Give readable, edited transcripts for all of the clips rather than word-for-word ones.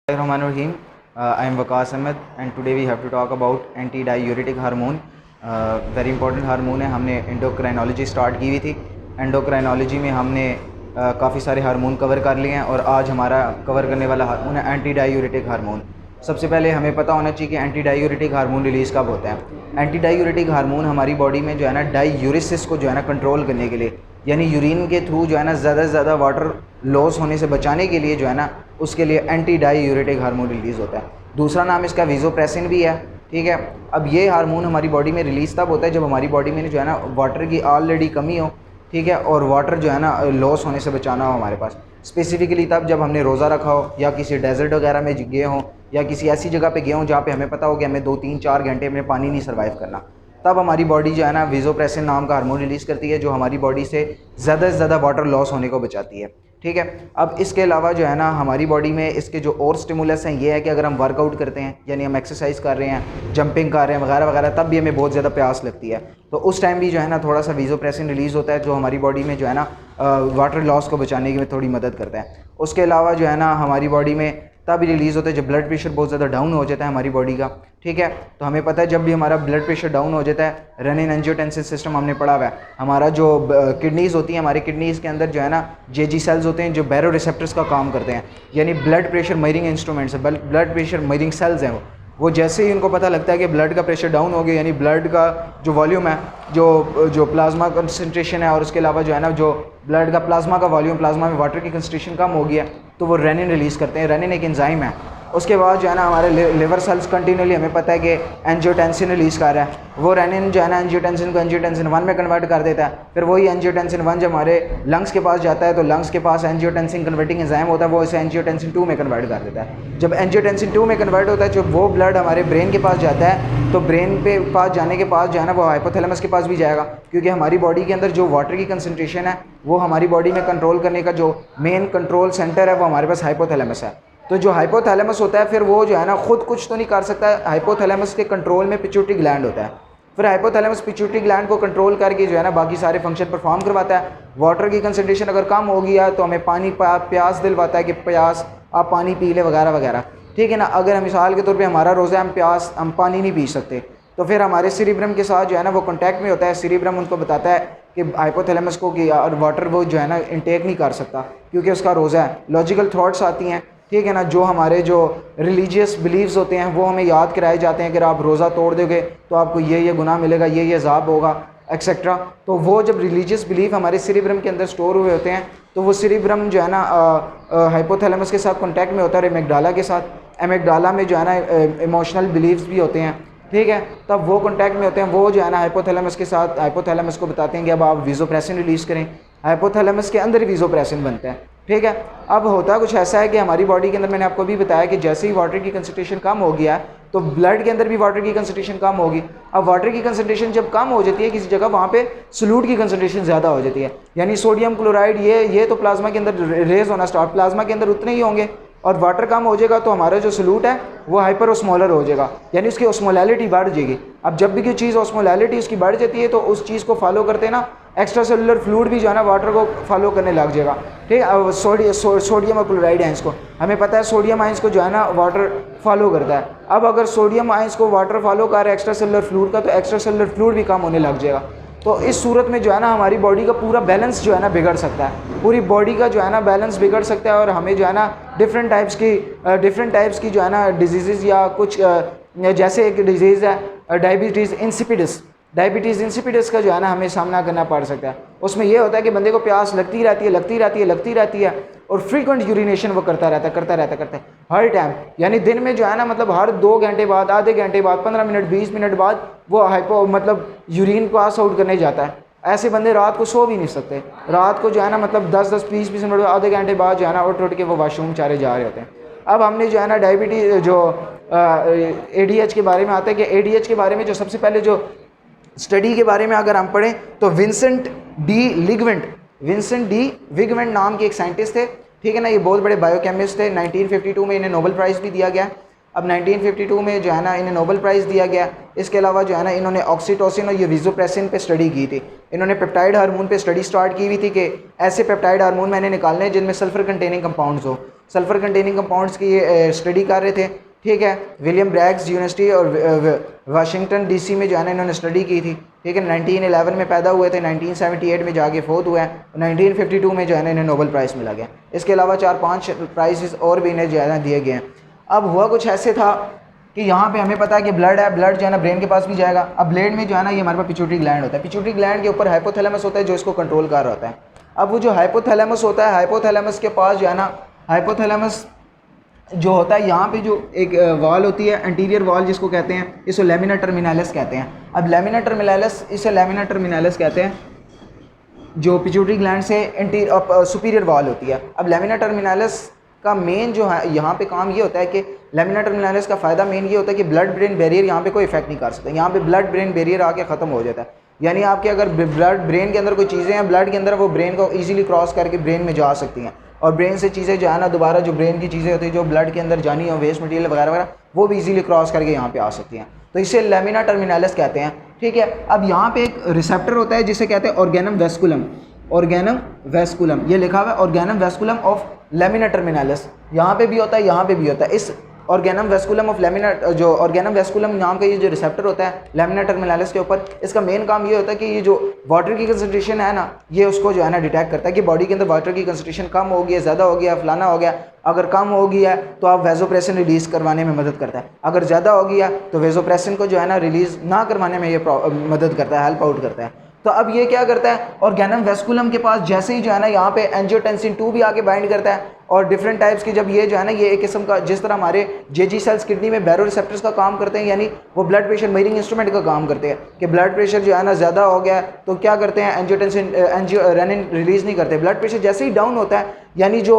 Bismillahirrahmanirrahim. I am Waqas Ahmed and today we have to talk about anti-diuretic hormone. Very important hormone है. हमने endocrinology start की हुई थी. Endocrinology में हमने काफ़ी सारे हार्मोन कवर कर लिए हैं और आज हमारा कवर करने वाला हार्मोन है एंटी डायूरेटिक हार्मोन. सबसे पहले हमें पता होना चाहिए कि एंटी डायूरेटिक हार्मोन रिलीज़ कब होता है. एंटी डायूरेटिक हार्मोन हमारी बॉडी में जो है ना डायूरिसिस को जो है ना कंट्रोल करने के लिए, यानी यूरिन के थ्रू जो है ना ज़्यादा से ज़्यादा वाटर लॉस होने से बचाने के लिए जो है ना उसके लिए एंटी डायूरेटिक हार्मोन रिलीज़ होता है. दूसरा नाम इसका विजोप्रेसिन भी है. ठीक है. अब ये हार्मोन हमारी बॉडी में रिलीज़ तब होता है जब हमारी बॉडी में जो है ना वाटर की ऑलरेडी कमी हो. ठीक है. और वाटर जो है ना लॉस होने से बचाना हो हमारे पास. स्पेसिफिकली तब जब हमने रोज़ा रखा हो या किसी डेजर्ट वगैरह में गए हों या किसी ऐसी जगह पे गए हों जहाँ पे हमें पता हो कि हमें 2-3-4 घंटे में पानी नहीं सर्वाइव करना, तब हमारी बॉडी जो है ना विजोप्रेसिन नाम का हार्मोन रिलीज़ करती है जो हमारी बॉडी से ज़्यादा वाटर लॉस होने को बचाती है. ठीक है. अब इसके अलावा जो है ना हमारी बॉडी में इसके जो और स्टिमुलस हैं ये है कि अगर हम वर्कआउट करते हैं, यानी हम एक्सरसाइज कर रहे हैं, जंपिंग कर रहे हैं वगैरह वगैरह, तब भी हमें बहुत ज़्यादा प्यास लगती है. तो उस टाइम भी जो है ना थोड़ा सा विजोप्रेसिन रिलीज़ होता है जो हमारी बॉडी में जो है ना वाटर लॉस को बचाने में थोड़ी मदद करता है. उसके अलावा जो है ना हमारी बॉडी में तब रिलीज़ होता है जब ब्लड प्रेशर बहुत ज़्यादा डाउन हो जाता है हमारी बॉडी का. ठीक है. तो हमें पता है जब भी हमारा ब्लड प्रेशर डाउन हो जाता है, रेनिन एंजियोटेंसिन सिस्टम हमने पढ़ा हुआ है. हमारा जो किडनीज़ होती हैं, हमारी किडनीज़ के अंदर जो है ना जेजी सेल्स होते हैं जो बैरो रिसेप्टर्स का काम करते हैं, यानी ब्लड प्रेशर मेजरिंग इंस्ट्रूमेंट्स है, ब्लड प्रेशर मेजरिंग सेल्स हैं. वो जैसे ही उनको पता लगता है कि ब्लड का प्रेशर डाउन हो गया, यानी ब्लड का जो वॉल्यूम है, जो प्लाज्मा कंसनट्रेशन है और उसके अलावा जो है ना जो ब्लड का प्लाज्मा का वॉल्यूम, प्लाज्मा में वाटर की कंसनट्रेशन कम हो गया, तो वो रेनिन रिलीज़ करते हैं. रेनिन एक एंजाइम है. उसके बाद जो है ना हमारे लिवर सेल्स कंटिन्यूली हमें पता है कि एंजियोटेंसिन रिलीज़ कर रहा है. वो रेनिन जो है ना एंजियोटेंसिन को एंजियोटेंसिन 1 में कन्वर्ट कर देता है. फिर वही एंजियोटेंसिन 1 जब हमारे लंग्स के पास जाता है तो लंग्स के पास एंजियोटेंसिन कन्वर्टिंग एंजाइम होता है, वो इसे एंजियोटेंसिन 2 में कन्वर्ट कर देता है. जब एंजियोटेंसिन 2 में कन्वर्ट होता है, जब वो ब्लड हमारे ब्रेन के पास जाता है, तो ब्रेन पे पास जाने के पास जो है ना वो हाइपोथैलेमस के पास भी जाएगा, क्योंकि हमारी बॉडी के अंदर जो वाटर की कंसनट्रेशन है वो हमारी बॉडी में कंट्रोल करने का जो मेन कंट्रोल सेंटर है वो हमारे पास हाइपोथैलेमस है. तो जो हाइपोथैलेमस होता है फिर वो जो है ना खुद कुछ तो नहीं कर सकता है. हाइपोथैलेमस के कंट्रोल में पिट्यूटरी ग्लैंड होता है. फिर हाइपोथैलेमस पिट्यूटरी ग्लैंड को कंट्रोल करके जो है ना बाकी सारे फंक्शन परफॉर्म करवाता है. वाटर की कंसनट्रेशन अगर कम हो गया तो हमें पानी प्यास दिलवाता है कि प्यास आप पानी पी ले वगैरह वगैरह. ठीक है ना. अगर हम मिसाल के तौर पे हमारा रोज़ा हम पानी नहीं पी सकते, तो फिर हमारे सीरिब्रम के साथ जो है ना वो कॉन्टैक्ट में होता है. सीरिब्रम उनको बताता है कि हाइपोथैलेमस को कि और वाटर वो जो है ना इंटेक नहीं कर सकता क्योंकि उसका रोज़ा है. लॉजिकल थॉट्स आती हैं. ठीक है ना. जो हमारे जो रिलीजियस बिलीव्स होते हैं वो हमें याद कराए जाते हैं कि आप रोज़ा तोड़ दोगे तो आपको ये गुनाह मिलेगा, ये अज़ाब होगा एक्सेट्रा. तो वो जब रिलीजियस बिलीफ हमारे सीरिब्रम के अंदर स्टोर हुए होते हैं तो वो सीरिब्रम जो है ना हाइपोथैलेमस के साथ कॉन्टैक्ट में होता है और एमिगडाला के साथ. एमिगडाला में जो है ना इमोशनल बिलीव्स भी होते हैं. ठीक है. तब वो कॉन्टैक्ट में होते हैं. वो जो है ना हाइपोथैलेमस के साथ हाइपोथैलेमस को बताते हैं कि अब आप विजोप्रेसिन रिलीज़ करें. हाइपोथैलेमस के अंदर विजोप्रेसिन बनता है. ठीक है. अब होता कुछ ऐसा है कि हमारी बॉडी के अंदर, मैंने आपको भी बताया कि जैसे ही वाटर की कंसंट्रेशन कम हो गया तो ब्लड के अंदर भी वाटर की कंसंट्रेशन कम होगी. अब वाटर की कंसंट्रेशन जब कम हो जाती है किसी जगह, वहाँ पे सोल्यूट की कंसंट्रेशन ज़्यादा हो जाती है, यानी सोडियम क्लोराइड ये तो प्लाज्मा के अंदर रेज होना स्टार्ट, प्लाज्मा के अंदर उतने ही होंगे और वाटर कम हो जाएगा तो हमारा जो सोल्यूट है वो हाइपर ओस्मोलर हो जाएगा, यानी उसकी ओस्मोलैलिटी बढ़ जाएगी. अब जब भी कोई चीज़ ओस्मोलैलिटी उसकी बढ़ जाती है तो उस चीज़ को फॉलो करते ना एक्स्ट्रा सेलुलर फ्लूइड भी जो है ना वाटर को फॉलो करने लग जाएगा. ठीक है. अब सोडियम और क्लोराइड आयंस को हमें पता है सोडियम आयंस को जो है ना वाटर फॉलो करता है. अब अगर सोडियम आयंस को वाटर फॉलो कर रहा है एक्स्ट्रा सेलुलर फ्लूइड का, तो एक्स्ट्रा सेलुलर फ्लूइड भी कम होने लग जाएगा. तो इस सूरत में जो है ना हमारी बॉडी का पूरा बैलेंस जो है ना बिगड़ सकता है. पूरी बॉडी का जो है ना बैलेंस बिगड़ सकता है और हमें जो है ना डिफरेंट टाइप्स की जो है ना डिजीज़ या कुछ जैसे एक डिजीज़ है डायबिटीज़ इंसिपिडस का जो है ना हमें सामना करना पड़ सकता है. उसमें यह होता है कि बंदे को प्यास लगती रहती है और फ्रीक्वेंट यूरिनेशन वो करता रहता है हर टाइम, यानी दिन में जो है ना मतलब हर 2 घंटे बाद, आधे घंटे बाद, 15 मिनट 20 मिनट बाद वो मतलब यूरिन पास आउट करने जाता है. ऐसे बंदे रात को सो भी नहीं सकते. रात को जो है ना मतलब 10-10 20-20 मिनट आधे घंटे बाद जो है ना उठ के वो वाशरूम चारे जा रहे होते हैं. अब हमने जो है ना डायबिटीज़ जो ADH के बारे में आता है कि ADH के बारे में जो सबसे पहले जो स्टडी के बारे में अगर हम पढ़ें तो विंसेंट डी विगमेंट नाम के एक साइंटिस्ट थे. ठीक है ना. ये बहुत बड़े बायोकेमिस्ट थे. 1952 में इन्हें नोबेल प्राइज़ भी दिया गया. अब 1952 में जो है ना इन्हें नोबेल प्राइज़ दिया गया. इसके अलावा जो है ना इन्होंने ऑक्सीटोसिन और ये विजोप्रेसिन पे स्टडी की थी. इन्होंने पेप्टाइड हार्मोन पे स्टडी स्टार्ट की हुई थी कि ऐसे पेप्टाइड हार्मोन मैंने निकालने हैं जिनमें सल्फर कंटेनिंग कंपाउंड्स हो. सल्फ़र कंटेनिंग कंपाउंड्स की ये स्टडी कर रहे थे, ठीक है। विलियम ब्रैग्स यूनिवर्सिटी और वाशिंगटन डीसी में जो है ना इन्होंने स्टडी की थी, ठीक है। 1911 में पैदा हुए थे, 1978 में जाके फोत हुआ है, 1952 में जो है ना इन्हें नोबेल प्राइज़ मिला गया। इसके अलावा 4-5 प्राइज़ और भी इन्हें जो है ना दिए गए हैं। अब हुआ कुछ ऐसे था कि यहाँ पे हमें पता है कि ब्लड है, ब्लड जो है ना ब्रेन के पास भी जाएगा। अब ब्रेन में जो है ना ये हमारे पास पिट्यूटरी ग्लैंड होता है, पिट्यूटरी ग्लैंड के ऊपर हाइपोथैलेमस होता है जो इसको कंट्रोल कर रहा होता है। अब वो जो हाइपोथैलेमस होता है, हाइपोथैलेमस के पास जो है ना, हाइपोथैलेमस जो होता है यहाँ पे जो एक वॉल होती है, एंटीरियर वॉल जिसको कहते हैं, इसको लैमिना टर्मिनालिस कहते हैं। अब लैमिना टर्मिनालिस, इसे लैमिना टर्मिनालिस कहते हैं जो पिट्यूटरी ग्लैंड से सुपीरियर वॉल होती है। अब लैमिना टर्मिनालिस का मेन जो है यहाँ पे काम ये होता है कि लैमिना टर्मिनालिस का फ़ायदा मेन ये होता है कि ब्लड ब्रेन बैरियर यहाँ पे कोई इफेक्ट नहीं कर सकता, यहाँ पे ब्लड ब्रेन बैरियर आके ख़त्म हो जाता है। यानी आपके अगर ब्लड ब्रेन के अंदर कोई चीज़ें हैं ब्लड के अंदर, वो ब्रेन को ईजिली क्रॉस करके ब्रेन में जा सकती हैं, और ब्रेन से चीज़ें जो है ना दोबारा जो ब्रेन की चीज़ें होती है जो ब्लड के अंदर जानी हो, वेस्ट मटीरियल वगैरह वगैरह, वो भी इजीली क्रॉस करके यहाँ पे आ सकती हैं। तो इसे लैमिना टर्मिनालिस कहते हैं, ठीक है। अब यहाँ पे एक रिसेप्टर होता है जिसे कहते हैं ऑर्गेनम वेस्कुलम, ऑर्गेनम वेस्कुलम, ये लिखा हुआ है ऑर्गेनम वेस्कुलम ऑफ लैमिना टर्मिनालिस। यहाँ पे भी होता है, यहाँ पे भी होता है। इस ऑर्गेनम वेस्कुलम ऑफ लैमिना, जो ऑर्गेनम वेस्कुलम नाम का ये जो रिसेप्टर होता है लैमिना टर्मिनालिस के ऊपर, इसका मेन काम ये होता है कि ये जो वाटर की कंसंट्रेशन है ना, ये उसको जो है ना डिटेक्ट करता है कि बॉडी के अंदर वाटर की कंसंट्रेशन कम हो गई है, ज़्यादा हो गया, फलाना हो गया। अगर कम हो गया है तो आप वेजोप्रेसिन रिलीज़ करवाने में मदद करता है, अगर ज़्यादा हो गया तो वेजोप्रेसिन को जो है ना रिलीज़ ना करवाने में ये मदद करता है, हेल्प आउट करता है। तो अब ये क्या करता है, ऑर्गेनम वेस्कुलम के पास जैसे ही जो है ना यहाँ पे एंजियोटेंसिन 2 भी आके बाइंड करता है, और डिफरेंट टाइप्स की जब ये जो है ना, ये एक किस्म का, जिस तरह हमारे जेजी सेल्स किडनी में बैरो रिसेप्टर्स का काम करते हैं, यानी वो ब्लड प्रेशर मेजरिंग इंस्ट्रूमेंट का काम करते हैं कि ब्लड प्रेशर जो है ना ज़्यादा हो गया तो क्या करते हैं, एंजियोटेंसिन रेनिन रिलीज़ नहीं करते। ब्लड प्रेशर जैसे ही डाउन होता है, यानी जो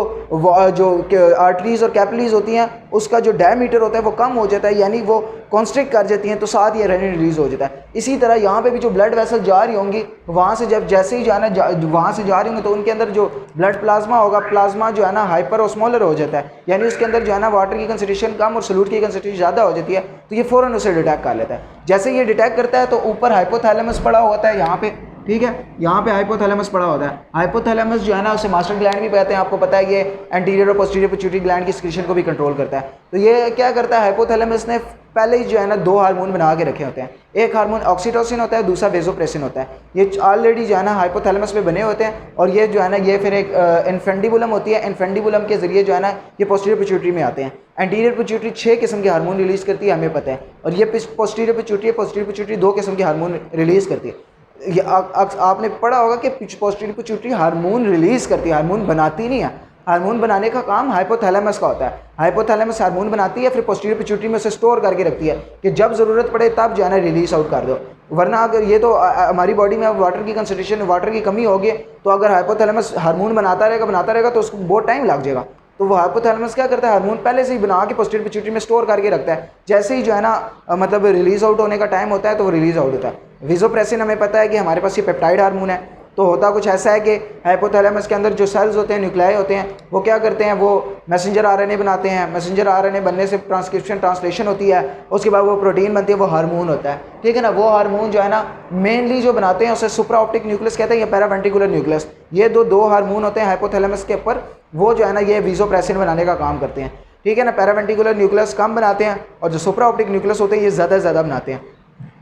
आर्टरीज और कैपिलरीज होती हैं उसका जो डायमीटर होता है वो कम हो जाता है, यानी वो कॉन्स्ट्रिक्ट कर जाती हैं, तो साथ ये रेनिन रिलीज़ हो जाता है। इसी तरह यहाँ पे भी जो ब्लड वेसल जा रही होंगी, वहाँ से जब जैसे ही जाना वहाँ से जा रही होंगी तो उनके अंदर जो ब्लड प्लाज्मा होगा, प्लाज्मा जो है ना हाइपर ऑस्मोलर हो जाता है, यानी उसके अंदर जो है ना वाटर की कंसंट्रेशन कम और सोल्यूट की कंसंट्रेशन ज़्यादा हो जाती है, तो ये फ़ौरन उसे डिटेक्ट कर लेता है। जैसे ये डिटेक्ट करता है तो ऊपर हाइपोथैलेमस पड़ा होता है यहाँ पे, ठीक है, यहाँ पे हाइपोथैलेमस पड़ा होता है। हाइपोथैलेमस जो है ना उसे मास्टर ग्लैंड भी कहते हैं, आपको पता है ये एंटीरियर और पोस्टीरियर पिट्यूटरी ग्लैंड की सिक्रीशन को भी कंट्रोल करता है। तो ये क्या करता है, हाइपोथैलेमस ने पहले ही जो है ना 2 हार्मोन बना के रखे होते हैं, एक हार्मोन ऑक्सीटोसिन होता है, दूसरा वेजोप्रेसिन होता है। ये ऑलरेडी जो है ना हाइपोथैलेमस में बने होते हैं, और ये जो है ना ये फिर एक इन्फेंडिबुलम होती है, इन्फेंडिबुलम के जरिए जो है ना ये पोस्टीरियर पिट्यूटरी में आते हैं। एंटीरियर पिट्यूटरी 6 किस्म के हार्मोन रिलीज़ करती है, हमें पता है, और ये पोस्टीरियर पिट्यूटरी 2 किस्म के हार्मोन रिलीज़ करती है। ये आपने पढ़ा होगा कि पोस्टीरियर पिट्यूटरी हार्मोन रिलीज़ करती है, हार्मोन बनाती नहीं है। हार्मोन बनाने का काम हाइपोथैलेमस का होता है। हाइपोथैलेमस हार्मोन बनाती है, फिर पोस्टीरियर पिट्यूटरी में उसे स्टोर करके रखती है कि जब ज़रूरत पड़े तब जो है ना रिलीज आउट कर दो। वरना अगर ये तो हमारी बॉडी में वाटर की कंसंट्रेशन, वाटर की कमी होगी, तो अगर हाइपोथैलेमस हार्मोन बनाता रहेगा तो उसको बहुत टाइम लग जाएगा। तो वो हाइपोथैलेमस क्या करता है, हार्मोन पहले से ही बना के पोस्टीरियर पिट्यूटरी में स्टोर करके रखता है। जैसे ही जो है ना मतलब रिलीज आउट होने का टाइम होता है तो वो रिलीज आउट होता है। वेजोप्रेसिन हमें पता है कि हमारे पास ये पेप्टाइड हार्मोन है। तो होता कुछ ऐसा है कि हाइपोथैलेमस के अंदर जो सेल्स होते हैं, न्यूक्लियाई होते हैं, वो क्या करते हैं, वो मैसेंजर आरएनए बनाते हैं। मैसेंजर आरएनए बनने से ट्रांसक्रिप्शन ट्रांसलेशन होती है, उसके बाद वो प्रोटीन बनती है, वो हार्मोन होता है, ठीक है ना। वो हार्मोन जो है ना मेनली जो बनाते हैं उसे सुप्रा ऑप्टिक न्यूक्लियस कहते हैं या पैरावेंट्रिकुलर न्यूक्लियस। ये दो हार्मोन होते हैं हाइपोथैलेमस के ऊपर, वो जो है ना ये वेजोप्रेसिन बनाने का काम करते हैं, ठीक है ना। पैरावेंट्रिकुलर न्यूक्लियस कम बनाते हैं, और जो सुप्रा ऑप्टिक न्यूक्लियस होते हैं ये ज़्यादा बनाते हैं।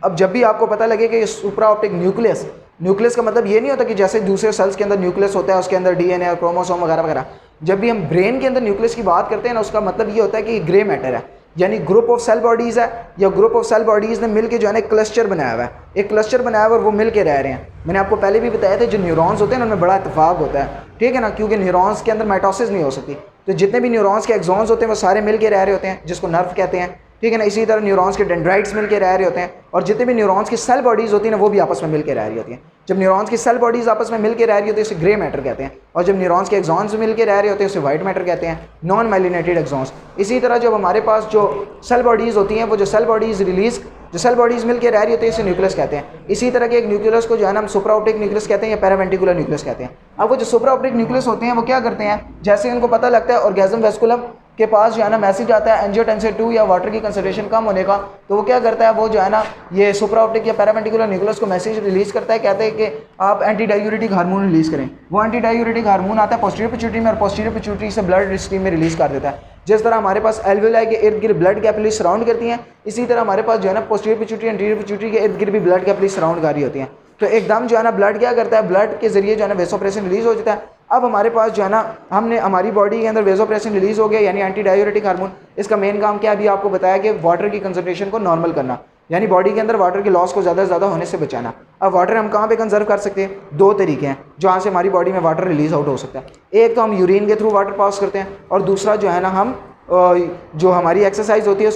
अब जब भी आपको पता लगे कि ये सुप्रा ऑप्टिक न्यूक्लियस का मतलब ये नहीं होता कि जैसे दूसरे सेल्स के अंदर न्यूक्लियस होता है, उसके अंदर डीएनए और क्रोमोसोम वगैरह वगैरह। जब भी हम ब्रेन के अंदर न्यूक्लियस की बात करते हैं ना, उसका मतलब ये होता है कि ग्रे मैटर है, यानी ग्रुप ऑफ सेल बॉडीज़ है, या ग्रुप ऑफ सेल बॉडीज़ ने मिलकर जो है ना एक क्लस्टर बनाया हुआ है, एक क्लस्टर बनाया हुआ है और वो मिल के रह रहे हैं। मैंने आपको पहले भी बताया था जो न्यूरॉन्स होते हैं ना उनमें बड़ा इत्तेफाक होता है, ठीक है ना, क्योंकि न्यूरॉन्स के अंदर माइटोसिस नहीं हो सकती। तो जितने भी न्यूरॉन्स के एक्सॉन्स होते हैं वो सारे मिल के रह रहे होते हैं, जिसको नर्व कहते हैं, ठीक है ना। इसी तरह न्यूरॉन्स के डेंड्राइट्स मिल के रह रहे होते हैं, और जितने भी न्यूरॉन्स की सेल बॉडीज़ होती हैं ना वो भी आपस में मिल के रह रही होती हैं। जब न्यूरॉन्स की सेल बॉडीज़ आपस में मिल के रह रही होती है उसे ग्रे मैटर कहते हैं, और जब न्यूरॉन्स के एक्सॉन्स मिल के रह रहे होते हैं उसे वाइट मैटर कहते हैं, नॉन माइलिनेटेड एक्सॉन्स। इसी तरह जब हमारे पास जो सेल बॉडीज़ होती हैं, वो जो सेल बॉडीज़ मिल के रह रही होती है इसे न्यूक्लियस कहते हैं। इसी तरह के एक न्यूक्लियस को जो है ना हम सुप्रा ऑप्टिक न्यूक्लियस कहते हैं या पैरावेंट्रिकुलर न्यूक्लियस कहते हैं। अब वो जो सुप्रा ऑप्टिक न्यूक्लियस होते हैं वो क्या करते हैं, जैसे उनको पता लगता है ऑर्गेजम वेस्कुलम के पास जो है ना मैसेज आता है एंजियोटेंसिन 2 या वाटर की कंसंट्रेशन कम होने का, तो वो क्या करता है, वो जो है ना ये सुप्राऑप्टिक या पैरावेंट्रिकुलर न्यूक्लियस को मैसेज रिलीज करता है, कहते हैं कि आप एंटी डायूरेटिक हार्मोन रिलीज करें। वो एंटी डायूरेटिक हार्मोन आता है पोस्टीरियर पिट्यूटरी में और पोस्टीरियर पिट्यूटरी से ब्लड स्ट्रीम में रिलीज कर देता है। जिस तरह हमारे पास एल्वेलाई के इर्द गिर्द ब्लड कैपिलरी सराउंड करती हैं, इसी तरह हमारे पास जो है ना पोस्टीरियर पिट्यूटरी एंटीरियर पिट्यूटरी के इर्द गिर्द भी ब्लड कैपिलरी सराउंड कर रही होती हैं। तो एकदम जो है ना ब्लड क्या करता है, ब्लड के जरिए जो है ना वेसोप्रेसिन रिलीज हो जाता है। अब हमारे पास जो है ना हमने हमारी बॉडी के अंदर वेसोप्रेसिन रिलीज हो गया, यानी एंटी डायूरेटिक हार्मोन। इसका मेन काम क्या है, अभी आपको बताया कि वाटर की कंसंट्रेशन को नॉर्मल करना, यानी बॉडी के अंदर वाटर के लॉस को ज़्यादा से ज़्यादा होने से बचाना। अब वाटर हम कहाँ पे कंजर्व कर सकते हैं, दो तरीके हैं जहाँ से हमारी बॉडी में वाटर रिलीज आउट हो सकता है। एक तो हम यूरिन के थ्रू वाटर पास करते हैं, और दूसरा जो है ना हम जो हमारी एक्सरसाइज होती है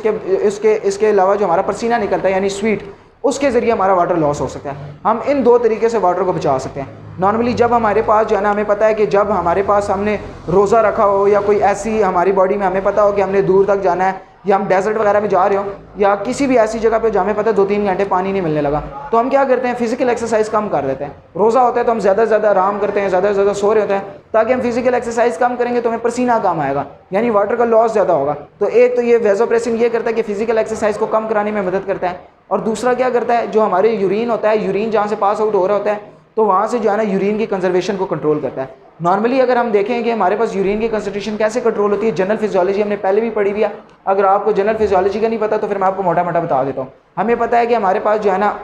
इसके अलावा जो हमारा पसीना निकलता है यानी स्वीट, उसके ज़रिए हमारा वाटर लॉस हो सकता है। हम इन दो तरीके से वाटर को बचा सकते हैं। नॉर्मली जब हमारे पास जो है ना, हमें पता है कि जब हमारे पास हमने रोज़ा रखा हो या कोई ऐसी हमारी बॉडी में हमें पता हो कि हमने दूर तक जाना है, या हम डेजर्ट वगैरह में जा रहे हो, या किसी भी ऐसी जगह पे जहाँ हमें पता है 2-3 घंटे पानी नहीं मिलने लगा, तो हम क्या करते हैं, फिजिकल एक्सरसाइज कम कर देते हैं। रोज़ा होता है तो हम ज़्यादा से ज़्यादा आराम करते हैं, ज़्यादा से ज़्यादा सो रहे होते हैं, ताकि हम फिजिकल एक्सरसाइज कम करेंगे तो हमें पसीना कम आएगा, यानी वाटर का लॉस ज़्यादा होगा। तो एक तो ये वेसोप्रेसिन ये करता है कि फिजिकल एक्सरसाइज को कम कराने में मदद करता है, और दूसरा क्या करता है, जो हमारे यूरिन होता है, यूरिन जहाँ से पास आउट हो रहा होता है, तो वहाँ से जो है ना यूरिन की कंजर्वेशन को कंट्रोल करता है। नॉर्मली अगर हम देखें कि हमारे पास यूरिन की कंसंट्रेशन कैसे कंट्रोल होती है, जनरल फिजियोलॉजी हमने पहले भी पढ़ी हुई है। अगर आपको जनरल फिजियोलॉजी का नहीं पता तो फिर मैं आपको मोटा मोटा बता देता हूँ। हमें पता है कि हमारे पास जो है ना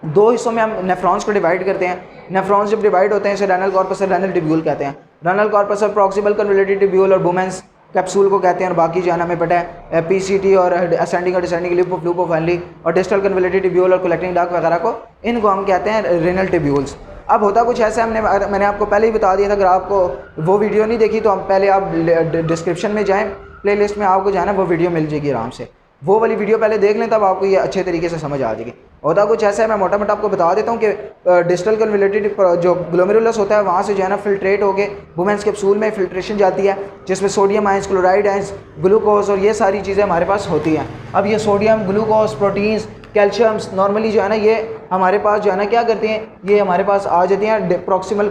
दो हिस्सों में हम नेफ्रॉन्स को डिवाइड करते हैं। नेफ्रॉन्स जब डिवाइड होते हैं इसे रेनल कॉर्पस और रेनल टिब्यूल कहते हैं। रेनल कॉर्पस और प्रॉक्सिमल कन्वोल्यूटेड टिब्यूल और बुमेंस कैप्सूल को कहते हैं, और बाकी जो है ना हमें पता है पीसीटी और असेंडिंग और descending lip of loop of Henley और डिस्टल कन्वोल्यूटेड टिब्यूल और कलेक्टिंग डक्ट वगैरह को, इनको हम कहते हैं रेनल टिब्यूल्स। अब होता कुछ ऐसा, मैंने आपको पहले ही बता दिया था, अगर आपको वो वीडियो नहीं देखी तो हम पहले आप डिस्क्रिप्शन में जाएं, प्लेलिस्ट में आपको जो है ना वो वीडियो मिल जाएगी आराम से, वो वाली वीडियो पहले देख लें, तब आपको ये अच्छे तरीके से समझ आ जाएगी। होता कुछ ऐसा है, मैं मोटा मोटा आपको बता देता हूँ कि डिस्टल कन्वोल्यूटेड जो ग्लोमेरुलस होता है वहाँ से जो है ना फिल्ट्रेट होके बुमेंस कैप्सूल में फिल्ट्रेशन जाती है, जिसमें sodium ions, chloride ions, glucose और ये सारी चीज़ें हमारे पास होती हैं। अब ये sodium, glucose, proteins, calciums normally जो है ना ये हमारे पास जो है ना क्या करती हैं, ये हमारे पास आ जाती हैं प्रॉक्सिमल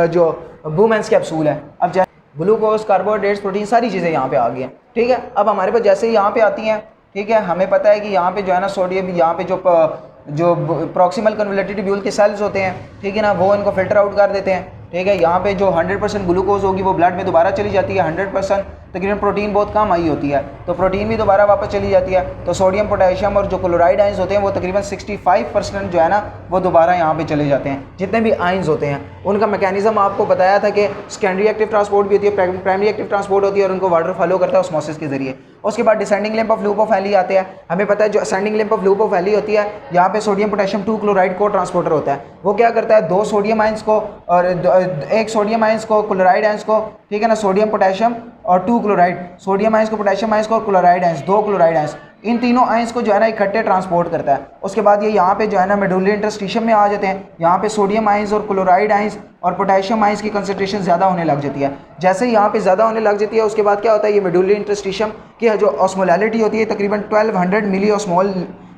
जो बुमेंस कैप्सूल है। अब ग्लूकोज, कार्बोहाइड्रेट्स, प्रोटीन सारी चीज़ें यहाँ पे आ गई हैं, ठीक है। अब हमारे पास जैसे ही यहाँ पे आती हैं, ठीक है, हमें पता है कि यहाँ पे जो है ना सोडियम, यहाँ पे जो प्रॉक्सिमल कन्वोल्यूटेड टिब्यूल के सेल्स होते हैं, ठीक है ना, वो इनको फिल्टर आउट कर देते हैं, ठीक है। यहाँ पे जो 100% ग्लूकोज होगी वो ब्लड में दोबारा चली जाती है, 100% तकरीबन प्रोटीन बहुत कम आई होती है तो प्रोटीन भी दोबारा वापस चली जाती है। तो सोडियम, पोटेशियम और जो क्लोराइड आइंस होते हैं वो तकरीबन 65% जो है ना वो दोबारा यहाँ पे चले जाते हैं। जितने भी आइंस होते हैं उनका मैकेनिज्म आपको बताया था कि सेकेंडरी एक्टिव ट्रांसपोर्ट भी होती है, प्राइमरी एक्टिव ट्रांसपोर्ट होती है, और उनको वाटर फॉलो करता है ऑस्मोसिस के जरिए। उसके बाद descending lymph of loop of Henley आते हैं। हमें पता है जो ascending lymph of loop of Henley होती है, यहाँ पे सोडियम पोटेशियम 2 क्लोराइड को ट्रांसपोर्टर होता है। वो क्या करता है, 2 सोडियम आइंस को और 1 सोडियम आइंस को, क्लोराइड आइंस को, ठीक है ना, सोडियम पोटेशियम और 2 क्लोराइड, सोडियम आइंस को, पोटेशियम आइंस को और क्लोराइड आइंस, 2 क्लोराइड आइंस, इन तीनों आइंस को जो है ना इकट्ठे ट्रांसपोर्ट करता है। उसके बाद ये यहाँ पे जो है ना मेडुलरी इंटरस्टिशियम में आ जाते हैं। यहाँ पे सोडियम आइंस और क्लोराइड आइंस और पोटेशियम आइंस की कंसंट्रेशन ज़्यादा होने लग जाती है। जैसे ही यहाँ पे ज़्यादा होने लग जाती है उसके बाद क्या होता है, ये मेडुलरी इंटरस्टिशियम की जो ऑस्मोलैलिटी होती है तकरीबन 1200 मिली ऑस्मोल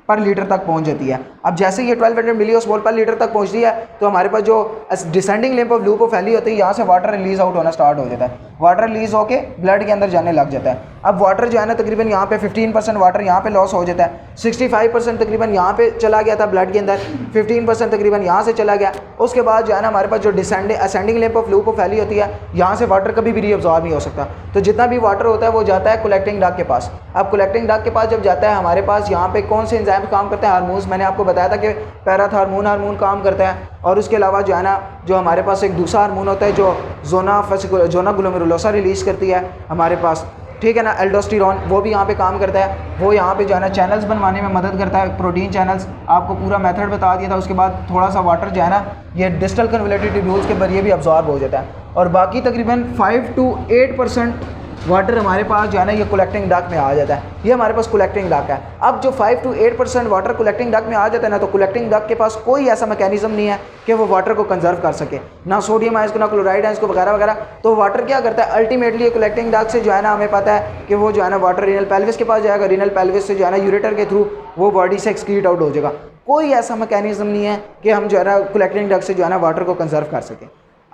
पर लीटर तक पहुंच जाती है। अब जैसे ये 1200 मिली ऑस्मोल पर लीटर तक पहुंचती है तो हमारे पास जो descending lymph of loop of Henley होती है, यहाँ से वाटर रिलीज आउट होना स्टार्ट हो जाता है। वाटर रिलीज होके ब्लड के अंदर जाने लग जाता है। अब वाटर जो है ना तकरीबन यहाँ पे 15% वाटर यहाँ पे लॉस हो जाता है, 65% तकरीबन यहाँ पे चला गया था ब्लड के अंदर, 15% तकरीबन यहाँ से चला गया। उसके बाद जो है ना हमारे पास जो ascending lymph of loop of Henley होती है, यहाँ से वाटर कभी भी रीअब्जॉर्ब नहीं हो सकता। तो जितना भी वाटर होता है वो जाता है कलेक्टिंग डक्ट के पास। अब कलेक्टिंग डक्ट के पास जब जाता है हमारे पास यहाँ पे कौन से एंजाइम काम करते हैं, हार्मोन्स। मैंने आपको बताया था कि पैराथार्मोन काम करता है, और उसके अलावा जो है ना जो हमारे पास एक दूसरा हार्मोन होता है जो जोना ग्लोमेरुलोसा रिलीज करती है हमारे पास, ठीक है ना, एल्डोस्टेरोन, वो भी यहाँ पे काम करता है। वो यहाँ पे जो है ना चैनल्स बनवाने में मदद करता है, प्रोटीन चैनल्स। आपको पूरा मेथड बता दिया था। उसके बाद थोड़ा सा वाटर जो है ना ये डिस्टल कन्वोल्यूटेड टिब्यूल्स के जरिए भी अब्जॉर्ब हो जाता है, और बाकी तकरीबन 5 to 8% वाटर हमारे पास जो है ना ये कलेक्टिंग डक्ट में आ जाता है। ये हमारे पास कलेक्टिंग डक्ट है। अब जो 5 to 8% वाटर कलेक्टिंग डक्ट में आ जाता है ना, तो कलेक्टिंग डक्ट के पास कोई ऐसा मैकेनिज्म नहीं है कि वो वाटर को कंजर्व कर सके, ना सोडियम आयंस को, ना क्लोराइड आयंस को वगैरह वगैरह। तो वाटर क्या करता है अल्टीमेटली कलेक्टिंग डक्ट से जो है ना हमें पता है कि वो जो है ना वाटर रीनल पेल्विस के पास जाएगा, रीनल पेल्विस से जो है ना यूरेटर के थ्रू वो बॉडी से एक्सक्रीट आउट हो जाएगा। कोई ऐसा मैकेनिज्म नहीं है कि हम जो है ना कलेक्टिंग डक्ट से जो है ना वाटर को कंजर्व कर सकें।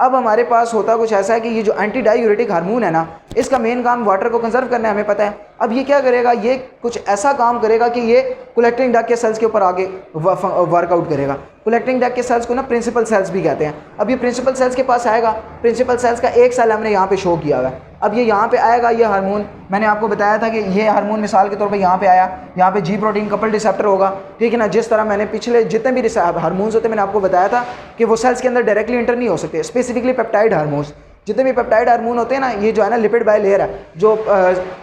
अब हमारे पास होता कुछ ऐसा है कि ये जो एंटी डायूरेटिक हार्मोन है ना, इसका मेन काम वाटर को कंजर्व करना है, हमें पता है। अब ये क्या करेगा, ये कुछ ऐसा काम करेगा कि ये कलेक्टिंग डक्ट के सेल्स के ऊपर आगे वर्कआउट करेगा। कलेक्टिंग डक्ट के सेल्स को ना प्रिंसिपल सेल्स भी कहते हैं। अब ये प्रिंसिपल सेल्स के पास आएगा, प्रिंसिपल सेल्स का एक सेल हमने यहाँ पे शो किया हुआ है। अब ये यहाँ पे आएगा, ये हार्मोन मैंने आपको बताया था कि ये हार्मोन मिसाल के तौर पे यहाँ पे आया, यहाँ पे जी प्रोटीन कपल्ड रिसेप्टर होगा, ठीक है ना। जिस तरह मैंने पिछले जितने भी हार्मोन्स होते हैं मैंने आपको बताया था कि वो सेल्स के अंदर डायरेक्टली इंटर नहीं हो सकते। स्पेसिफिकली पेप्टाइड हार्मोन्स, जितने भी पेप्टाइड हार्मोन होते हैं ना, ये जो है ना लिपिड बाय लेयर है, जो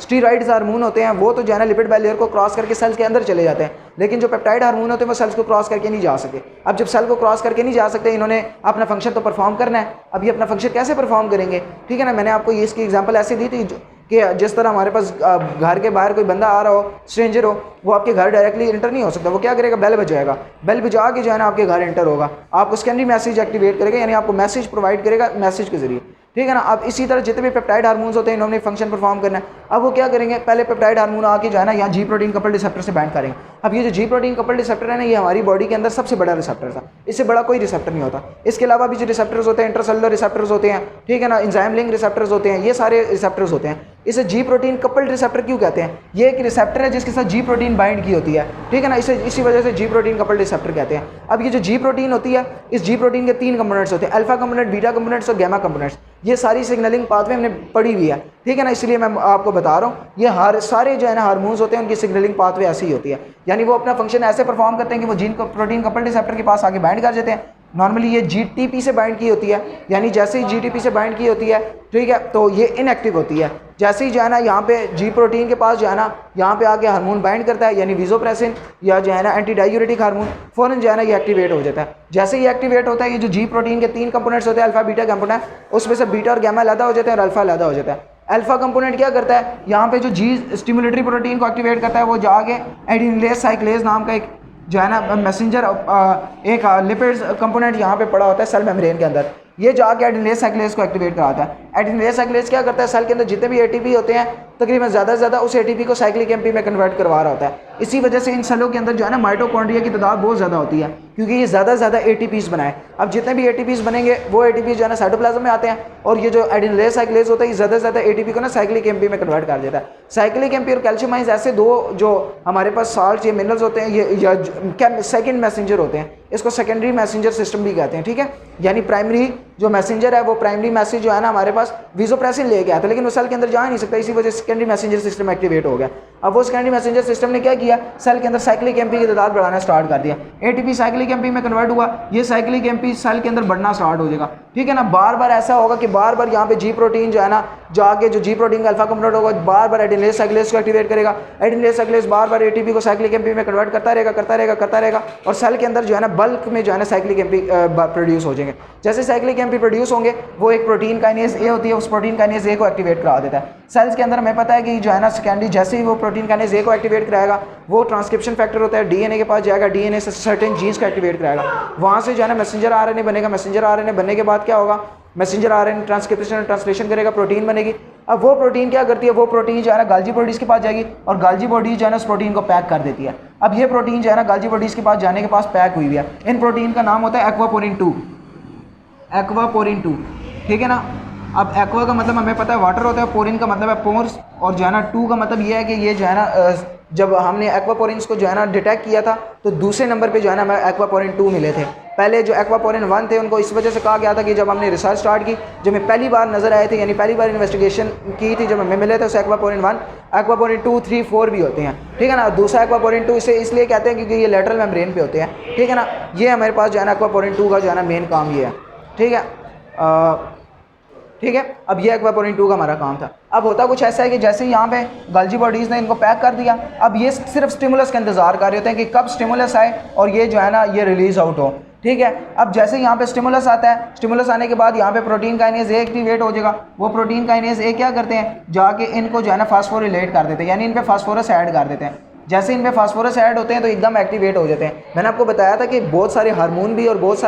स्टीरॉइड्स हार्मोन होते हैं वो तो जो है ना लिपिड बाय लेयर को क्रॉस करके सेल्स के अंदर चले जाते हैं, लेकिन जो पेप्टाइड हार्मोन होते हैं वो सेल्स को क्रॉस करके नहीं जा सकते। अब जब सेल को क्रॉस करके नहीं जा सकते, इन्होंने अपना फंक्शन तो परफॉर्म करना है। अब ये अपना फंक्शन कैसे परफॉर्म करेंगे, ठीक है ना। मैंने आपको ये इसकी एग्जांपल ऐसे दी थी कि जिस तरह हमारे पास घर के बाहर कोई बंदा आ रहा हो, स्ट्रेंजर हो, वो आपके घर डायरेक्टली इंटर नहीं हो सकता। वो क्या करेगा, बेल बजाएगा, बेल बजा के जो है ना आपके घर इंटर होगा, आपको सेकेंडरी मैसेज एक्टिवेट करेगा, यानी आपको मैसेज प्रोवाइड करेगा मैसेज के जरिए, ठीक है ना। अब इसी तरह जितने भी पेप्टाइड हार्मोन्स होते हैं इन्होंने फंक्शन परफॉर्म करना है। अब वो क्या करेंगे, पहले पेप्टाइड हार्मोन आके जो है ना यहाँ जी प्रोटीन कपल्ड रिसेप्टर से बाइंड करेंगे। अब ये जो जी प्रोटीन कपल्ड रिसेप्टर है ना, ये हमारी बॉडी के अंदर सबसे बड़ा रिसेप्टर था, इससे बड़ा कोई रिसेप्टर नहीं होता। इसके अलावा भी जो रिसेप्टर्स होते हैं, इंटरसेलुलर रिसेप्टर्स होते हैं, ठीक है ना, एंजाइम लिंक रिसेप्टर्स होते हैं, ये सारे रिसेप्टर्स होते हैं। इसे जी प्रोटीन कपल्ड रिसेप्टर क्यों कहते हैं, ये एक रिसेप्टर है जिसके साथ जी प्रोटीन बाइंड की होती है, ठीक है ना, इसी वजह से जी प्रोटीन कपल्ड रिसेप्टर कहते हैं। अब ये जो जी प्रोटीन होती है, इस जी प्रोटीन के 3 कंपोनेंट्स होते हैं, अल्फा कंपोनेंट, बीटा कंपोनेंट्स और गैमा कंपोनेंट्स। ये सारी सिग्नलिंग पाथवे हमने पढ़ी हुई है, ठीक है ना, इसलिए मैं आपको बता रहा हूँ। ये सारे जो है ना हार्मोन्स होते हैं उनकी सिग्नलिंग पाथवे ऐसी ही होती है, यानी वो अपना फंक्शन ऐसे परफॉर्म करते हैं कि वो जीन को प्रोटीन कपल्ड रिसेप्टर के पास आके बाइंड कर देते हैं। नॉर्मली ये जीटीपी से बाइंड की होती है, यानी जैसे ही जीटीपी से बाइंड की होती है, ठीक है, तो ये इनएक्टिव होती है। जैसे ही जो है ना यहाँ पे जी प्रोटीन के पास जो है ना यहाँ पे आके हार्मोन बाइंड करता है, यानी विजोप्रेसिन या जो है ना एंटी डायूरेटिक हार्मोन, फौरन जो है ना ये एक्टिवेट हो जाता है। जैसे ही एक्टिवेट होता है, ये जो जी प्रोटीन के 3 कंपोनेंट्स होते हैं, अल्फा बीटा कंपोनेंट, उसमें से बीटा और गैमा अलग हो जाते हैं और अल्फा अलग हो जाता है। अल्फा कंपोनेंट क्या करता है, यहाँ पे जो जी स्टिमुलेटरी प्रोटीन को एक्टिवेट करता है, वो जाके एडिनिलेज साइक्लेज नाम का एक जो है ना मैसेंजर एक लिपिड्स कंपोनेंट यहाँ पे पड़ा होता है सेल मेम्ब्रेन के अंदर, ये जाके एडिनिलेज साइक्लेज को एक्टिवेट कराता है। एडिनिलेज साइक्लेज क्या करता है, सेल के अंदर जितने भी एटीपी होते हैं तकरीबन ज़्यादा से ज़्यादा उस एटीपी को साइक्लिक एमपी में कन्वर्ट करवा रहा होता है। इसी वजह से इन सेलों के अंदर जो है ना माइटोकॉन्ड्रिया की तादाद बहुत ज़्यादा होती है, क्योंकि ये ज़्यादा से ज़्यादा एटीपीज बनाए। अब जितने भी एटीपीज बनेंगे वो एटीपी जो है ना साइटोप्लाज्म में आते हैं, और ये जो एडिनिलेज साइक्लेज होता है ये ज़्यादा से ज़्यादा एटीपी को ना साइक्लिक एमपी में कन्वर्ट कर देता है। साइक्लिक एमपी और कैल्शियम आयंस ऐसे दो जो हमारे पास साल्ट या मिनरल्स होते हैं, ये सेकेंड मैसेंजर होते हैं, इसको सेकेंडरी मैसेंजर सिस्टम भी कहते हैं, ठीक है। यानी प्राइमरी जो मैसेंजर है वो प्राइमरी मैसेज जो है ना हमारे पास विजोप्रेसिन लेके आता है, लेकिन वो सेल के अंदर जा नहीं सकता, इसी वजह से सेकेंडरी मैसेंजर सिस्टम एक्टिवेट हो गया। अब वो सेकेंडरी मैसेंजर सिस्टम ने क्या किया, सेल के अंदर साइक्लिक एमपी की तादाद बढ़ाना स्टार्ट कर दिया। एटीपी साइक्लिक एमपी में कन्वर्ट हुआ, ये साइक्लिक एमपी सेल के अंदर बढ़ना स्टार्ट हो जाएगा, ठीक है ना। बार बार ऐसा होगा कि बार बार यहाँ पे जी प्रोटीन जो है ना जाके जो जी प्रोटीन का अल्फा कंपोनेंट होगा बार बार एडिनिलेज साइक्लेज को एक्टिवेट करेगा, एडिनिलेज साइक्लेज बार बार एटीपी को साइक्लिक एमपी में कन्वर्ट करता रहेगा, और सेल के अंदर जो है ना बल्क में जो है ना साइक्लिक एमपी प्रोड्यूस हो जाएंगे। जैसे साइक्लिक एमपी प्रोड्यूस होंगे, वो एक प्रोटीन काइनेज ए होती है, उस प्रोटीन काइनेज ए को एक्टिवेट करा देता है। सेल्स के अंदर हमें पता है कि जो है ना सेकेंडरी जैसे ही वो प्रोटीन काइनेज ए को एक्टिवेट कराएगा, वो ट्रांसक्रिप्शन फैक्टर होता है, डीएनए के पास जाएगा, डीएनए से सर्टेन जीन्स को एक्टिवेट कराएगा, वहाँ से जो है ना मैसेंजर आरएनए बनेगा। मैसेंजर आरएनए बनने के बाद क्या होगा, मैसेंजर आरएनए ट्रांसलेशन करेगा, प्रोटीन बनेगी। अब वो प्रोटीन क्या करती है, वो प्रोटीन जो है ना गाल्जी बॉडीज़ के पास जाएगी, और गाल्जी बॉडीज जो है ना उस प्रोटीन को पैक कर देती है। अब ये प्रोटीन जो है ना गाल्जी बॉडीज़ के पास जाने के पास पैक हुई है, इन प्रोटीन का नाम होता है एक्वापोरिन 2, ठीक है ना। अब एक्वा का मतलब हमें पता है वाटर होता है, पोरिन का मतलब है पोर्स, और जो है ना 2 का मतलब ये है कि ये जो है ना जब हमने एक्वापोरिन्स को जो है ना डिटेक्ट किया था तो दूसरे नंबर पे जो है ना हमें एक्वापोरिन 2 मिले थे। पहले जो एक्वापोरिन 1 थे उनको इस वजह से कहा गया था कि जब हमने रिसर्च स्टार्ट की, जब हमें पहली बार नज़र आए थे, यानी पहली बार इन्वेस्टिगेशन की थी, जब हमें मिले थे उसे एक्वापोरिन 1, एक्वापोरिन 2, 3, 4 भी होते हैं, ठीक है ना। दूसरा एक्वापोरिन 2 इसे इसलिए कहते हैं क्योंकि ये लेटरल मेम्ब्रेन पे होते हैं, ठीक है ना। ये हमारे पास जो है ना एक्वापोरिन 2 का जो है ना मेन काम ये है, ठीक है, ठीक है। अब ये एक्वापोरिन 2 का हमारा काम था। अब होता कुछ ऐसा है कि जैसे यहाँ पे गाल्जी बॉडीज़ ने इनको पैक कर दिया, अब ये सिर्फ स्टिमुलस का इंतजार कर रहे होते हैं कि कब स्टिमुलस आए और ये जो है ना ये रिलीज आउट हो, ठीक है। अब जैसे यहाँ पे स्टिमुलस आता है, स्टिमुलस आने के बाद यहाँ पे प्रोटीन काइनेज ए एक्टिवेट हो जाएगा। वो प्रोटीन काइनेज ए क्या करते हैं, जाके इनको जो है ना फास्फोरिलेट कर देते हैं, यानी इन पे फास्फोरस ऐड कर देते हैं। जैसे इनमें फास्फोरस ऐड होते हैं तो एकदम एक्टिवेट हो जाते हैं। मैंने आपको बताया था कि बहुत सारे हार्मोन भी और बहुत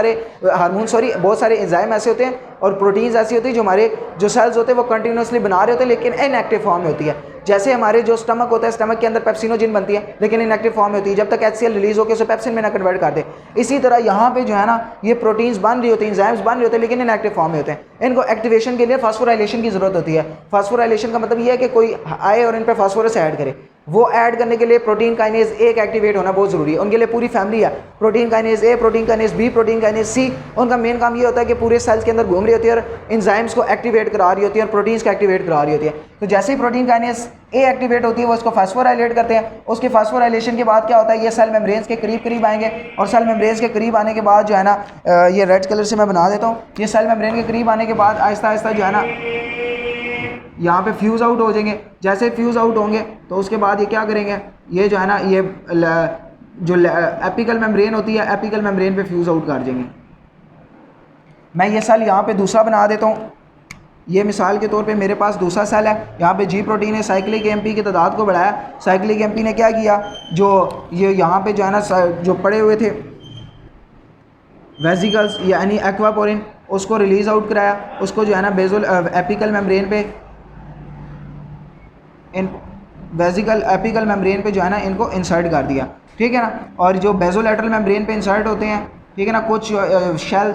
सारे एंजाइम ऐसे होते हैं और प्रोटीन्स ऐसी होती है जो हमारे जो सेल्स होते हैं वो कंटिन्यूसली बना रहे होते हैं लेकिन इनएक्टिव फॉर्म में होती है। जैसे हमारे जो स्टमक होता है, स्टमक के अंदर पेप्सिनोजिन बनती है लेकिन इनएक्टिव फॉर्म में होती है, जब तक HCl रिलीज होकर उसे पेप्सिन में ना कन्वर्ट कर दे। इसी तरह यहाँ पे जो है ना ये प्रोटीन्स बन रही होती हैं, एंजाइम्स बन रहे होते हैं लेकिन इनएक्टिव फॉर्म में होते हैं। इनको एक्टिवेशन के लिए फास्फोराइलेशन की जरूरत होती है। फास्फोराइलेशन का मतलब ये है कि कोई आए और इन पर फास्फोरस ऐड करे। वो ऐड करने के लिए प्रोटीन काइनेज ए का एक्टिवेट होना बहुत जरूरी है। उनके लिए पूरी फैमिली है, protein kinase A, protein kinase B, protein kinase C. उनका मेन काम ये होता है कि पूरे सेल्स के अंदर घूम रही होती है और एंजाइम्स को एक्टिवेट करा रही होती है और प्रोटीन्स को एक्टिवेट करा रही होती है। तो जैसे ही प्रोटीन काइनेज ए एक्टिवेट होती है वो इसको फास्फोराइलेट करते हैं। उसके फास्फोराइलेशन के बाद क्या होता है, ये सेल मेम्ब्रेन्स के करीब करीब आएंगे और सेल मेम्ब्रेन्स के करीब आने के बाद जो है ना ये रेड कलर से मैं बना देता हूँ। ये सेल मेम्ब्रेन के करीब आने के बाद आहिस्ता आहिस्ता जो है ना यहाँ पे फ्यूज़ आउट हो जाएंगे। जैसे फ्यूज़ आउट होंगे तो उसके बाद ये क्या करेंगे, ये जो है ना ये जो एपिकल मेम्ब्रेन होती है, एपिकल मेम्ब्रेन पे फ्यूज़ आउट कर देंगे। मैं ये सेल यहाँ पे दूसरा बना देता हूँ। ये मिसाल के तौर पे मेरे पास दूसरा सेल है, यहाँ पे जी प्रोटीन है, साइक्लिक एमपी की तादाद को बढ़ाया। साइक्लिक एमपी ने क्या किया, जो ये यहाँ पे जो है ना जो पड़े हुए थे वेसिकल्स यानी एक्वापोरिन, उसको रिलीज़ आउट कराया। उसको जो है ना बेजोल एपिकल मेम्ब्रेन पे इन वेसिकल एपिकल मेम्ब्रेन पे जो है ना इनको इंसर्ट कर दिया, ठीक है ना। और जो बेजोलेटरल मेम्ब्रेन पे इंसर्ट होते हैं, ठीक है ना, कुछ शेल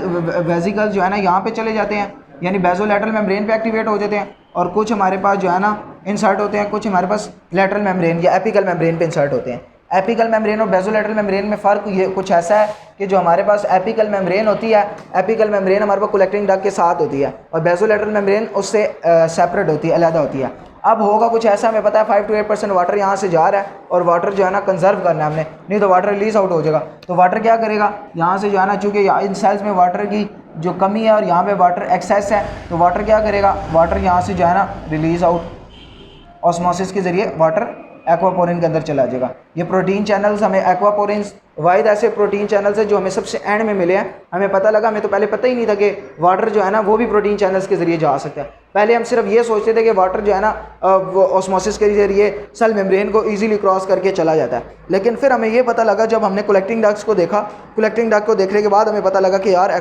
वेसिकल्स जो है ना यहाँ पे चले जाते हैं यानी बेजोलेटरल मेम्ब्रेन पे एक्टिवेट हो जाते हैं, और कुछ हमारे पास जो है ना इंसर्ट होते हैं, कुछ हमारे पास लेटरल मेम्ब्रेन या एपिकल मेम्ब्रेन पे इंसर्ट होते हैं। एपिकल मेम्ब्रेन और बेजोलेटरल मेम्ब्रेन में फ़र्क ये कुछ ऐसा है कि जो हमारे पास एपिकल मेम्ब्रेन होती है, एपिकल मेम्ब्रेन हमारे पास कलेक्टिंग डक्ट के साथ होती है और बेजोलेटरल मेम्ब्रेन उससे सेपरेट होती है, अलग होती है। अब होगा कुछ ऐसा, हमें पता है 5 to 8% वाटर यहाँ से जा रहा है और वाटर जो है ना कंजर्व करना है हमने, नहीं तो वाटर रिलीज आउट हो जाएगा। तो वाटर क्या करेगा, यहाँ से जो है ना, चूँकि इन सेल्स में वाटर की जो कमी है और यहाँ पे वाटर एक्सेस है, तो वाटर क्या करेगा, वाटर यहाँ से जो है ना रिलीज आउट ऑस्मोसिस के ज़रिए वाटर एक्वापोरिन के अंदर चला जाएगा। ये प्रोटीन चैनल्स हमें एक्वापोरिन्स वाहिद ऐसे प्रोटीन चैनल्स है जो हमें सबसे एंड में मिले हैं। हमें पता लगा, हमें तो पहले पता ही नहीं था कि वाटर जो है ना वो भी प्रोटीन चैनल्स के ज़रिए जा सकता है। पहले हम सिर्फ ये सोचते थे कि वाटर जो है ना वो ऑस्मोसिस के ज़रिए सेल मेम्ब्रेन को ईजिली क्रॉस करके चला जाता है, लेकिन फिर हमें ये पता लगा जब हमने कलेक्टिंग डक्ट्स को देखा, कलेक्टिंग डक्ट को देखने के बाद हमें पता लगा कि यार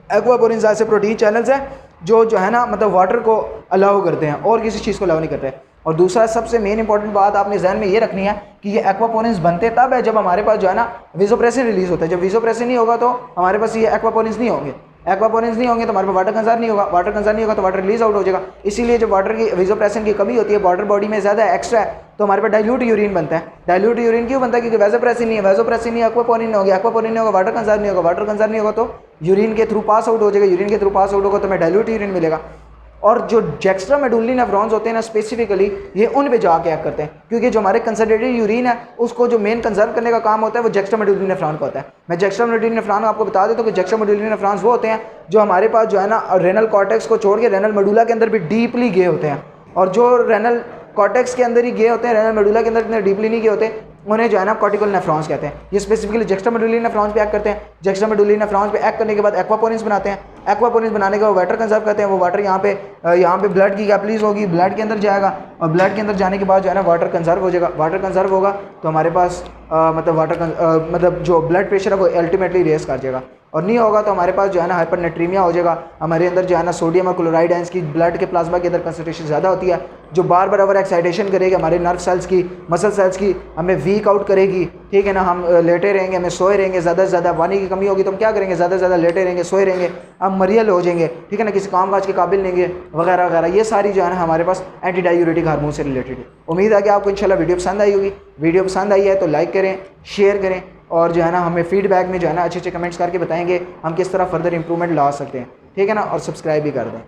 एक्वापोरिन्स ऐसे प्रोटीन चैनल्स हैं जो है ना मतलब वाटर को अलाउ करते हैं और किसी चीज़ को अलाउ नहीं करते। और दूसरा सबसे मेन इंपॉर्टेंट बात आपने जहन में ये रखनी है कि ये एक्वापोरिन्स बनते तब है जब हमारे पास जो है ना विजोप्रेसिन रिलीज होता है। जब विजोप्रेसिन नहीं होगा तो हमारे पास ये एक्वापोरिन्स नहीं होंगे। एक्वापोरिन्स नहीं होंगे तो हमारे पास वाटर कंजर्व नहीं होगा, वाटर कंजर्व नहीं होगा तो वाटर रिलीज आउट हो जाएगा। इसीलिए जब वाटर की विजोप्रेसिन की कमी होती है, वाटर बॉडी में ज़्यादा एक्स्ट्रा है, तो हमारे पास डाइल्यूट यूरिन बनता है। डाइल्यूट यूरिन क्यों बनता है, क्योंकि वेजोप्रेसिन नहीं है, वेजोप्रेसिन नहीं, एक्वापोरिन नहीं होगा, एक्वापोरिन नहीं होगा, वाटर कंजर्व नहीं होगा, वाटर कंजर्व नहीं होगा तो यूरिन के थ्रू पास आउट हो जाएगा, यूरिन के थ्रू पास आउट होगा तो हमें डाइल्यूट यूरिन मिलेगा। और जो जेक्स्ट्रा मेडुलरी नेफ्रॉन्स होते हैं ना स्पेसिफिकली ये उन पे जाके एक्ट करते हैं, क्योंकि जो हमारे कंसंट्रेटेड यूरिन है उसको जो मेन कंजर्व करने का काम होता है वो जेक्स्ट्रा मेडुलरी नेफ्रॉन का होता है। मैं जेक्स्ट्रा मेडुलरी नेफ्रॉन आपको बता देता हूँ कि जेक्स्ट्रा मेडुलरी नेफ्रॉन्स वो होते हैं जो हमारे पास जो है ना रेनल कॉर्टेक्स को छोड़ के रेनल मेडुला के अंदर भी डीपली गए होते हैं, और जो रेनल कॉर्टेक्स के अंदर ही गए होते हैं, रेनल मेडुला के अंदर इतने डीपली नहीं गए होते, उन्हें जो है ना कॉर्टिकल नेफ्रॉन्स कहते हैं। ये स्पेसिफिकली जेक्स्ट्रा मेडुलरी नेफ्रॉन्स पे एक्ट करते हैं। जेक्स्ट्रा मेडुलरी नेफ्रॉन्स पे एक्ट करने के बाद एक्वापोरिन्स बनाते हैं। एक्वापोरिन्स बनाने के बाद वाटर कंजर्व करते हैं। वो वाटर यहाँ पे ब्लड की कैपिलरीज होगी, ब्लड के अंदर जाएगा और ब्लड के अंदर जाने के बाद जो है ना वाटर कंजर्व हो जाएगा। वाटर कंजर्व होगा तो हमारे पास मतलब जो ब्लड प्रेशर है वो अल्टीमेटली रेस कर जाएगा, और नहीं होगा तो हमारे पास जो है ना हाइपरनेट्रीमिया हो जाएगा। हमारे अंदर जो है ना सोडियम और क्लोराइड आयंस की ब्लड के प्लाज्मा के अंदर कंसंट्रेशन ज़्यादा होती है, जो बार बार ओवर एक्साइटेशन करेगी हमारे नर्व सेल्स की, मसल सेल्स की, हमें वीक आउट करेगी, ठीक है ना। हम लेटे रहेंगे, हमें सोए रहेंगे, ज़्यादा से ज़्यादा पानी की कमी होगी तो हम क्या करेंगे, ज़्यादा से ज़्यादा लेटे रहेंगे, सोए रहेंगे, हम मरियल हो जाएंगे, ठीक है ना, किसी काम काज के काबिल नहीं वगैरह वगैरह। ये सारी जो है ना हमारे पास एंटी डायूरेटिक हार्मोन से रिलेटेड है। उम्मीद है कि आपको इंशाल्लाह वीडियो पसंद आई होगी। वीडियो पसंद आई है तो लाइक करें, शेयर करें, और जो है ना हमें फीडबैक में जो है ना अच्छे अच्छे कमेंट्स करके बताएंगे हम किस तरह फर्दर इंप्रूवमेंट ला सकते हैं, ठीक है ना, और सब्सक्राइब भी कर दें।